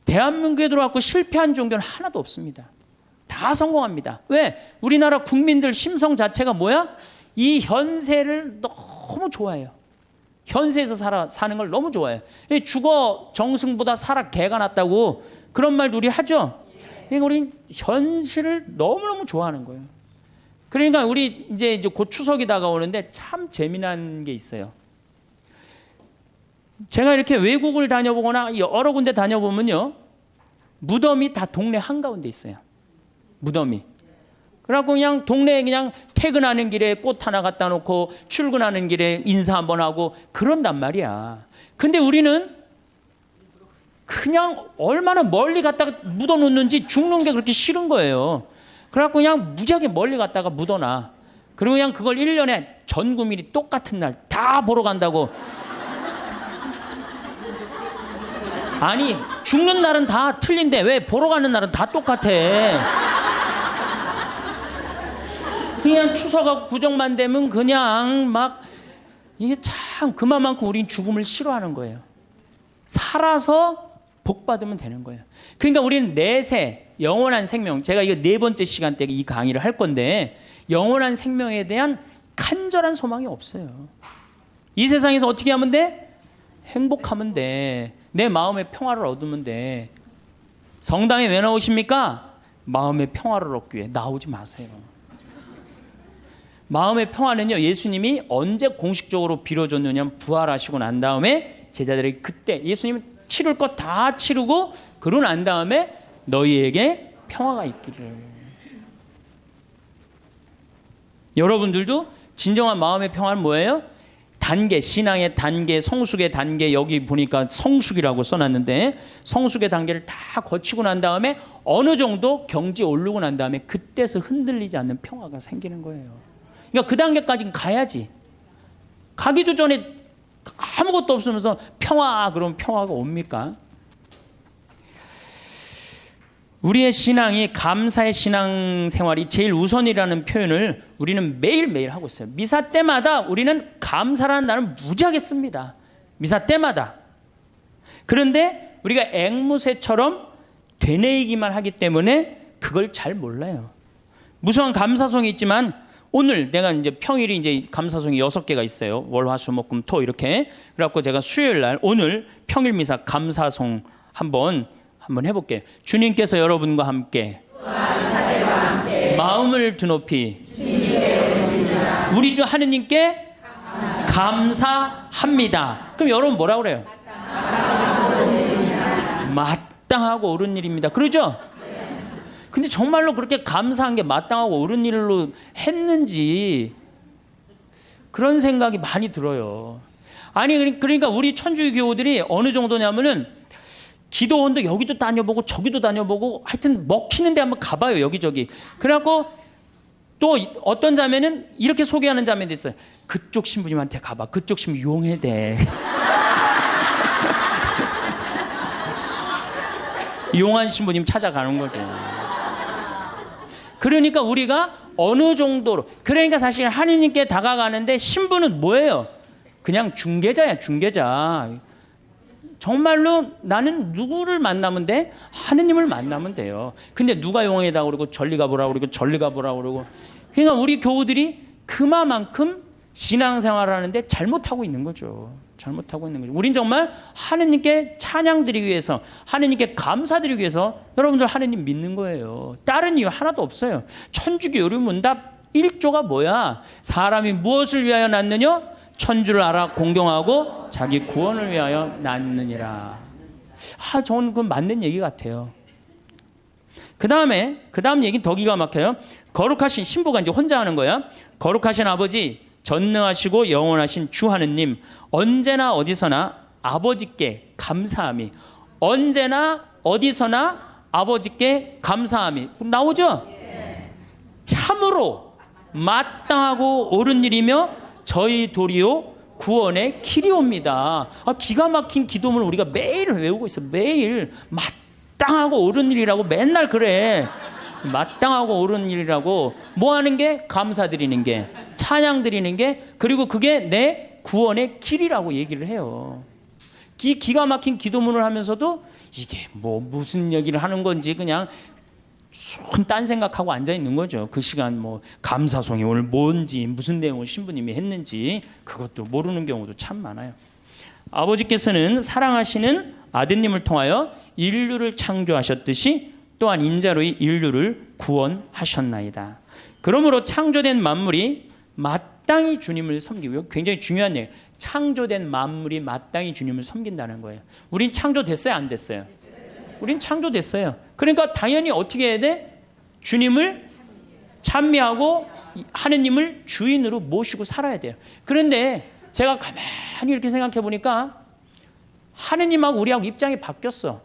대한민국에 들어왔고 실패한 종교는 하나도 없습니다. 다 성공합니다. 왜? 우리나라 국민들 심성 자체가 뭐야? 이 현세를 너무 좋아해요. 현세에서 사는 걸 너무 좋아해요. 죽어 정승보다 살아 개가 낫다고 그런 말도 우리 하죠. 그러니까 우리 현실을 너무너무 좋아하는 거예요. 그러니까 우리 이제 곧 추석이 다가오는데 참 재미난 게 있어요. 제가 이렇게 외국을 다녀보거나 여러 군데 다녀보면요, 무덤이 다 동네 한가운데 있어요. 무덤이. 그래갖고 그냥 동네에 그냥 퇴근하는 길에 꽃 하나 갖다 놓고 출근하는 길에 인사 한번 하고 그런단 말이야. 근데 우리는 그냥 얼마나 멀리 갔다가 묻어놓는지 죽는 게 그렇게 싫은 거예요. 그래갖고 그냥 무지하게 멀리 갔다가 묻어놔. 그리고 그냥 그걸 1년에 전 국민이 똑같은 날 다 보러 간다고. 아니 죽는 날은 다 틀린데 왜 보러 가는 날은 다 똑같아. 그냥 추석하고 구정만 되면 그냥 막 이게 참 그만큼 우린 죽음을 싫어하는 거예요. 살아서 복 받으면 되는 거예요. 그러니까 우리는 내세 영원한 생명, 제가 이거 4번째 시간 때 이 강의를 할 건데 영원한 생명에 대한 간절한 소망이 없어요. 이 세상에서 어떻게 하면 돼? 행복하면 돼. 내 마음의 평화를 얻으면 돼. 성당에 왜 나오십니까? 마음의 평화를 얻기 위해. 나오지 마세요. 마음의 평화는요, 예수님이 언제 공식적으로 빌어줬느냐면 부활하시고 난 다음에 제자들에게 그때 예수님은 치를 것 다 치르고 그러고 난 다음에 너희에게 평화가 있기를. 여러분들도 진정한 마음의 평화는 뭐예요? 단계, 신앙의 단계, 성숙의 단계, 여기 보니까 성숙이라고 써놨는데 성숙의 단계를 다 거치고 난 다음에 어느 정도 경지에 오르고 난 다음에 그때서 흔들리지 않는 평화가 생기는 거예요. 그러니까 그 단계까지 가야지. 가기도 전에 아무것도 없으면서 평화, 그러면 평화가 옵니까? 우리의 신앙이, 감사의 신앙생활이 제일 우선이라는 표현을 우리는 매일매일 하고 있어요. 미사 때마다 우리는 감사라는 말을 무지하게 씁니다. 미사 때마다. 그런데 우리가 앵무새처럼 되뇌이기만 하기 때문에 그걸 잘 몰라요. 무수한 감사송이 있지만 오늘 내가 이제 평일이 이제 감사송이 6개가 있어요. 월, 화, 수, 목, 금, 토 이렇게. 그래갖고 제가 수요일 날 오늘 평일 미사 감사송 한번 해볼게요. 주님께서 여러분과 함께 마음을 드높이 우리 주 하느님께 감사합니다. 그럼 여러분 뭐라 그래요? 마땅하고 옳은 일입니다. 그러죠? 근데 정말로 그렇게 감사한 게 마땅하고 옳은 일로 했는지 그런 생각이 많이 들어요. 아니 그러니까 우리 천주교 교우들이 어느 정도냐면은 기도원도 여기도 다녀보고 저기도 다녀보고 하여튼 먹히는 데 한번 가봐요, 여기저기. 그래갖고 또 어떤 자매는 이렇게 소개하는 자매도 있어요. 그쪽 신부님한테 가봐. 그쪽 신부 용해대. 용한 신부님 찾아가는 거죠. 그러니까 우리가 어느 정도로, 그러니까 사실 하느님께 다가가는데 신부는 뭐예요? 그냥 중개자야, 중개자. 정말로 나는 누구를 만나면 돼? 하느님을 만나면 돼요. 근데 누가 용해다 그러고 저리 가보라 그러고 저리 가보라 그러고. 그러니까 우리 교우들이 그만큼 신앙생활을 하는데 잘못하고 있는 거죠. 잘못하고 있는 거죠. 우린 정말 하느님께 찬양드리기 위해서, 하느님께 감사드리기 위해서 여러분들 하느님 믿는 거예요. 다른 이유 하나도 없어요. 천주교 요리문답 1조가 뭐야? 사람이 무엇을 위하여 낳느냐? 천주를 알아 공경하고 자기 구원을 위하여 낳느니라. 저는 그건 맞는 얘기 같아요. 그 다음 얘기는 더 기가 막혀요. 거룩하신 신부가 이제 혼자 하는 거야. 거룩하신 아버지, 전능하시고 영원하신 주 하느님, 언제나 어디서나 아버지께 감사함이, 언제나 어디서나 아버지께 감사함이 나오죠? 참으로 마땅하고 옳은 일이며 저희 도리요 구원의 길이옵니다. 기가 막힌 기도문을 우리가 매일 외우고 있어. 매일 마땅하고 옳은 일이라고 맨날 그래. 마땅하고 옳은 일이라고. 뭐 하는 게? 감사드리는 게, 찬양 드리는 게, 그리고 그게 내 구원의 길이라고 얘기를 해요. 기가 막힌 기도문을 하면서도 이게 뭐 무슨 얘기를 하는 건지 그냥 딴 생각하고 앉아 있는 거죠. 그 시간 뭐 감사송이 오늘 뭔지, 무슨 내용을 신부님이 했는지 그것도 모르는 경우도 참 많아요. 아버지께서는 사랑하시는 아드님을 통하여 인류를 창조하셨듯이 또한 인자로 인류를 구원하셨나이다. 그러므로 창조된 만물이 마땅히 주님을 섬기고, 굉장히 중요한 얘기예요. 창조된 만물이 마땅히 주님을 섬긴다는 거예요. 우린 창조됐어요, 안 됐어요? 우린 창조됐어요. 그러니까 당연히 어떻게 해야 돼? 주님을 찬미하고 하느님을 주인으로 모시고 살아야 돼요. 그런데 제가 가만히 이렇게 생각해 보니까 하느님하고 우리하고 입장이 바뀌었어.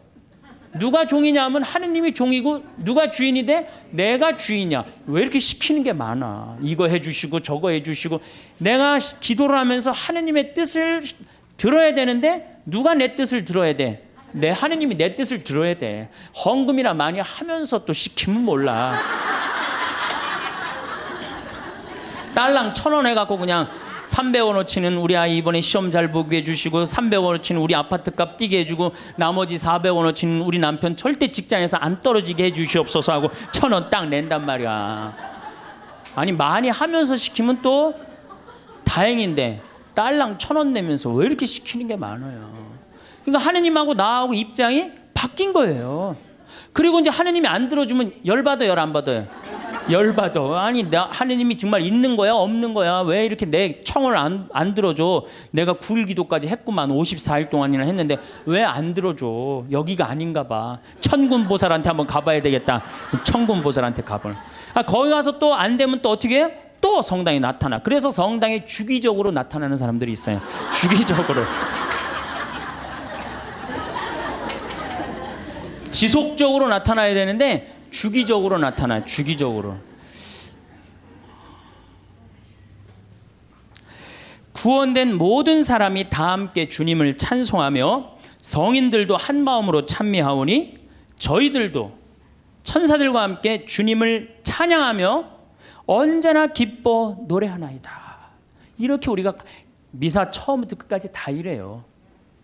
누가 종이냐 하면 하느님이 종이고, 누가 주인이 돼? 내가 주인이야. 왜 이렇게 시키는 게 많아? 이거 해주시고 저거 해주시고. 내가 기도를 하면서 하느님의 뜻을 들어야 되는데 누가 내 뜻을 들어야 돼? 내 하느님이 내 뜻을 들어야 돼. 헌금이나 많이 하면서 또 시키면 몰라. 딸랑 1,000원 해갖고 그냥 300원어치는 우리 아이 이번에 시험 잘 보게 해주시고, 300원어치는 우리 아파트값 뛰게 해주고, 나머지 400원어치는 우리 남편 절대 직장에서 안 떨어지게 해주시옵소서 하고 1,000원 딱 낸단 말이야. 아니 많이 하면서 시키면 또 다행인데 딸랑 1,000원 내면서 왜 이렇게 시키는 게 많아요? 그러니까 하느님하고 나하고 입장이 바뀐 거예요. 그리고 이제 하느님이 안 들어주면 열받아요, 열 안 받아요? 열받아. 아니 하느님이 정말 있는 거야, 없는 거야? 왜 이렇게 내 청을 안 들어줘? 내가 9일 기도까지 했구만. 54일 동안이나 했는데 왜 안 들어줘? 여기가 아닌가 봐. 천군보살한테 한번 가봐야 되겠다. 천군보살한테 가봐. 거기 가서 또 안 되면 또 어떻게 해요? 또 성당에 나타나. 그래서 성당에 주기적으로 나타나는 사람들이 있어요. 주기적으로. 지속적으로 나타나야 되는데 주기적으로 나타나요. 주기적으로. 구원된 모든 사람이 다 함께 주님을 찬송하며 성인들도 한 마음으로 찬미하오니 저희들도 천사들과 함께 주님을 찬양하며 언제나 기뻐 노래하나이다. 이렇게 우리가 미사 처음부터 끝까지 다 이래요.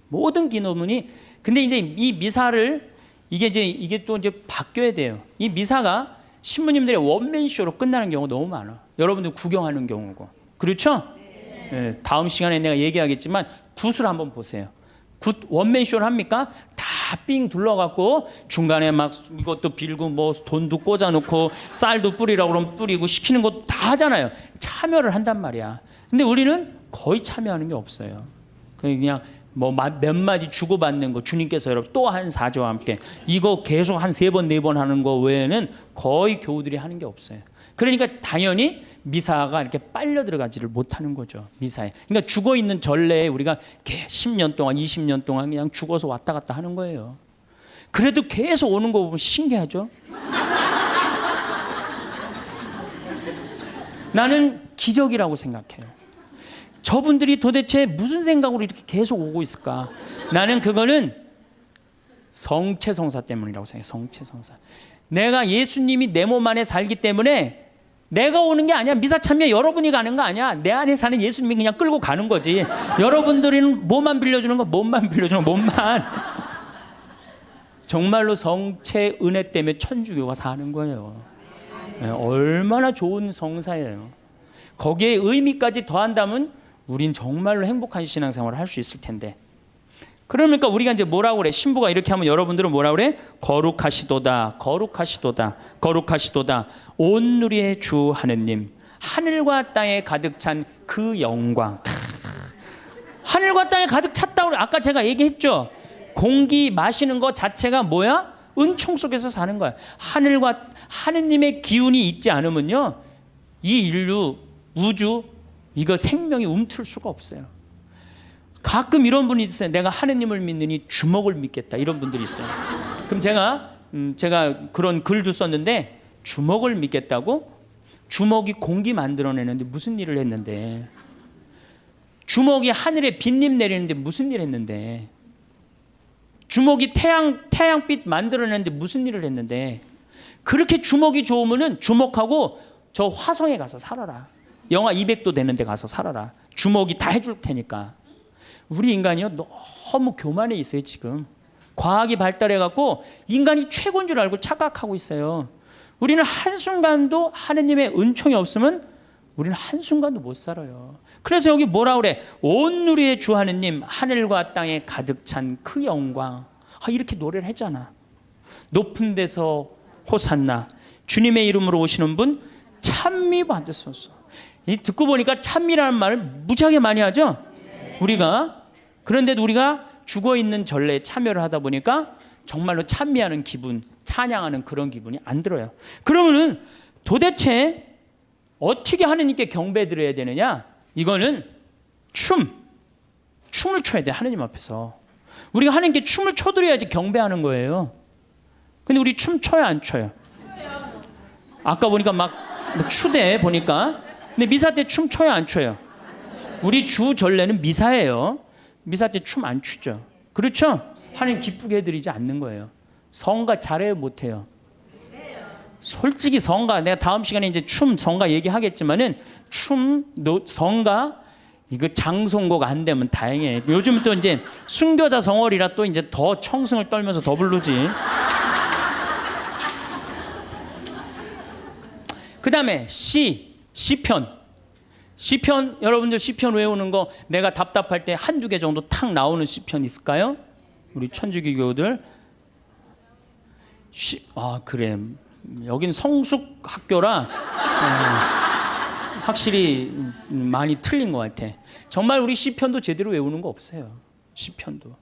모든 기도문이. 근데 이제 이 미사를 이게 또 이제 바뀌어야 돼요. 이 미사가 신부님들의 원맨쇼로 끝나는 경우가 너무 많아. 여러분들 구경하는 경우고. 그렇죠? 네, 다음 시간에 내가 얘기하겠지만 굿을 한번 보세요. 굿 원맨쇼를 합니까? 다 삥 둘러갖고 중간에 막 이것도 빌고 뭐 돈도 꽂아놓고 쌀도 뿌리라고 그러면 뿌리고 시키는 거 다 하잖아요. 참여를 한단 말이야. 근데 우리는 거의 참여하는 게 없어요. 그냥 뭐 몇 마디 주고받는 거 주님께서 여러분 또 한 4조와 함께 이거 계속 한 3번 4번 하는 거 외에는 거의 교우들이 하는 게 없어요. 그러니까 당연히 미사가 이렇게 빨려 들어가지를 못하는 거죠. 미사에. 그러니까 죽어 있는 전례에 우리가 10년 동안 20년 동안 그냥 죽어서 왔다 갔다 하는 거예요. 그래도 계속 오는 거 보면 신기하죠. 나는 기적이라고 생각해요. 저분들이 도대체 무슨 생각으로 이렇게 계속 오고 있을까? 나는 그거는 성체성사 때문이라고 생각해요. 성체성사. 내가 예수님이 내 몸 안에 살기 때문에 내가 오는 게 아니야. 미사 참여 여러분이 가는 거 아니야. 내 안에 사는 예수님이 그냥 끌고 가는 거지. 여러분들은 몸만 빌려주는 거, 몸만 빌려주는 거, 몸만. 정말로 성체 은혜 때문에 천주교가 사는 거예요. 얼마나 좋은 성사예요. 거기에 의미까지 더한다면 우린 정말로 행복한 신앙생활을 할 수 있을 텐데. 그러니까 우리가 이제 뭐라고 그래? 신부가 이렇게 하면 여러분들은 뭐라고 그래? 거룩하시도다, 거룩하시도다, 거룩하시도다. 온 누리의 주 하느님, 하늘과 땅에 가득 찬 그 영광. 하늘과 땅에 가득 찼다고 아까 제가 얘기했죠. 공기 마시는 것 자체가 뭐야? 은총 속에서 사는 거야. 하늘과 하느님의 기운이 있지 않으면요, 이 인류, 우주 이거 생명이 움틀 수가 없어요. 가끔 이런 분이 있어요. 내가 하느님을 믿느니 주먹을 믿겠다. 이런 분들이 있어요. 그럼 제가 그런 글도 썼는데, 주먹을 믿겠다고? 주먹이 공기 만들어내는데 무슨 일을 했는데, 주먹이 하늘에 빗님 내리는데 무슨 일을 했는데, 주먹이 태양빛 만들어내는데 무슨 일을 했는데, 그렇게 주먹이 좋으면은 주먹하고 저 화성에 가서 살아라. 영하 200도 되는 데 가서 살아라. 주먹이 다 해줄 테니까. 우리 인간이요, 너무 교만해 있어요. 지금 과학이 발달해갖고 인간이 최고인 줄 알고 착각하고 있어요. 우리는 한순간도 하느님의 은총이 없으면 우리는 한순간도 못 살아요. 그래서 여기 뭐라 그래? 온 누리의 주 하느님, 하늘과 땅에 가득 찬 그 영광. 이렇게 노래를 했잖아. 높은 데서 호산나, 주님의 이름으로 오시는 분 찬미 받으소서. 이 듣고 보니까 찬미라는 말을 무지하게 많이 하죠. 우리가. 그런데도 우리가 죽어있는 전례에 참여를 하다 보니까 정말로 찬미하는 기분, 찬양하는 그런 기분이 안 들어요. 그러면은 도대체 어떻게 하느님께 경배 드려야 되느냐? 이거는 춤을 춰야 돼. 하느님 앞에서 우리가 하느님께 춤을 춰드려야지 경배하는 거예요. 근데 우리 춤 춰요, 안 춰요? 아까 보니까 막 추대 보니까. 근데 미사 때 춤 춰요, 안 춰요? 우리 주 전례는 미사예요. 미사 때 춤 안 추죠. 그렇죠? 하나님 기쁘게 해드리지 않는 거예요. 성가 잘해요, 못해요? 솔직히 성가, 내가 다음 시간에 이제 성가 얘기하겠지만은 성가 이거 장송곡 안 되면 다행이에요. 요즘 또 이제 순교자 성월이라 또 이제 더 청승을 떨면서 더 부르지. 그 다음에 시편. 여러분들 시편 외우는 거 내가 답답할 때 한두 개 정도 탁 나오는 시편 있을까요? 우리 천주교교들. 그래. 여긴 성숙 학교라 확실히 많이 틀린 것 같아. 정말 우리 시편도 제대로 외우는 거 없어요. 시편도.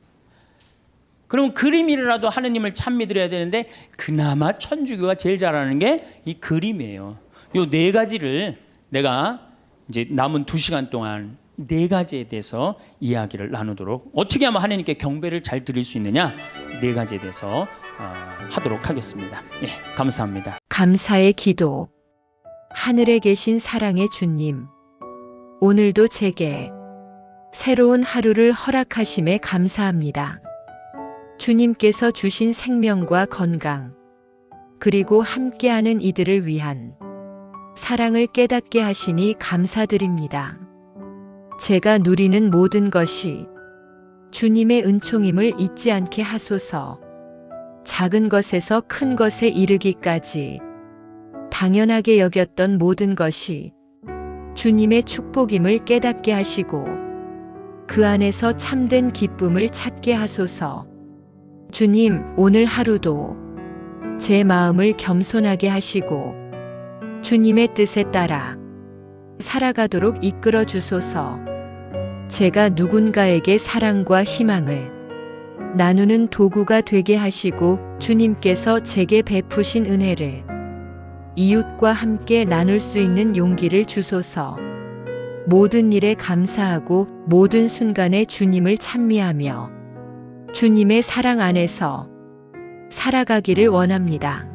그럼 그림이라도 하느님을 찬 믿으려야 되는데 그나마 천주교가 제일 잘하는 게 이 그림이에요. 요 네 가지를 내가 이제 남은 2시간 동안 4가지에 대해서 이야기를 나누도록, 어떻게 하면 하나님께 경배를 잘 드릴 수 있느냐, 4가지에 대해서 하도록 하겠습니다. 예, 감사합니다. 감사의 기도. 하늘에 계신 사랑의 주님, 오늘도 제게 새로운 하루를 허락하심에 감사합니다. 주님께서 주신 생명과 건강, 그리고 함께하는 이들을 위한 사랑을 깨닫게 하시니 감사드립니다. 제가 누리는 모든 것이 주님의 은총임을 잊지 않게 하소서. 작은 것에서 큰 것에 이르기까지 당연하게 여겼던 모든 것이 주님의 축복임을 깨닫게 하시고 그 안에서 참된 기쁨을 찾게 하소서. 주님, 오늘 하루도 제 마음을 겸손하게 하시고 주님의 뜻에 따라 살아가도록 이끌어 주소서. 제가 누군가에게 사랑과 희망을 나누는 도구가 되게 하시고 주님께서 제게 베푸신 은혜를 이웃과 함께 나눌 수 있는 용기를 주소서. 모든 일에 감사하고 모든 순간에 주님을 찬미하며 주님의 사랑 안에서 살아가기를 원합니다.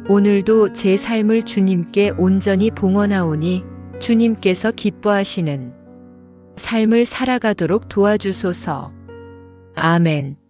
오늘도 제 삶을 주님께 온전히 봉헌하오니 주님께서 기뻐하시는 삶을 살아가도록 도와주소서. 아멘.